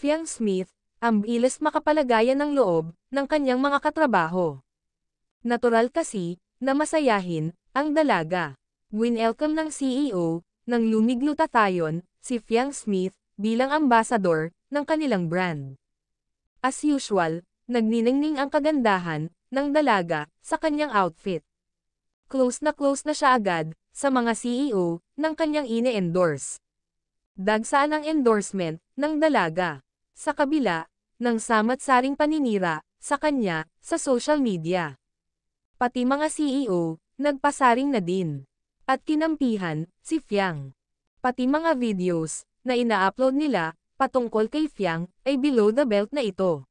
Fiang Smith, ang bilis makapalagayan ng loob ng kanyang mga katrabaho. Natural kasi na masayahin ang dalaga. Winelcome ng CEO ng Lumig Glutathione si Fiang Smith bilang ambassador ng kanilang brand. As usual, nagniningning ang kagandahan ng dalaga sa kanyang outfit. Close na siya agad sa mga CEO ng kanyang ine-endorse. Dagsaan ang endorsement ng dalaga. Sa kabila ng samat-saring paninira sa kanya sa social media. Pati mga CEO, nagpasaring na din. At kinampihan si Fiang. Pati mga videos na ina-upload nila patungkol kay Fiang ay below the belt na ito.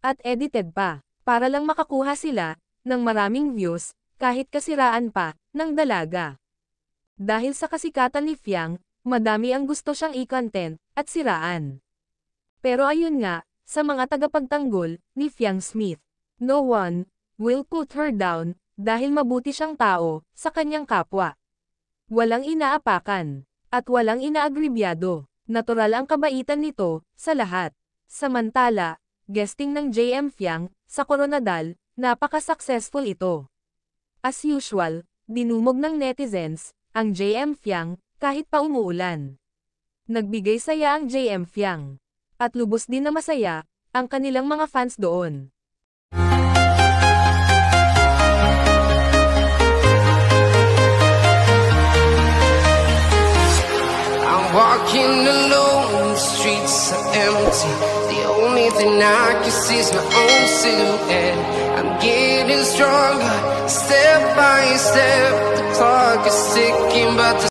At edited pa, para lang makakuha sila ng maraming views kahit kasiraan pa ng dalaga. Dahil sa kasikatan ni Fiang, madami ang gusto siyang i-content at siraan. Pero ayun nga, sa mga tagapagtanggol ni Fiang Smith, no one will put her down dahil mabuti siyang tao sa kanyang kapwa. Walang inaapakan at walang inaagribyado. Natural ang kabaitan nito sa lahat. Samantala, guesting ng JM Fiang sa Coronadal, napaka-successful ito. As usual, dinumog ng netizens ang JM Fiang kahit pa umuulan. Nagbigay saya ang JM Fiang. At lubos din na masaya ang kanilang mga fans doon. I'm walking alone, the streets are empty. The only thing I can see is my own silhouette. I'm getting stronger, step by step. The clock is ticking, but the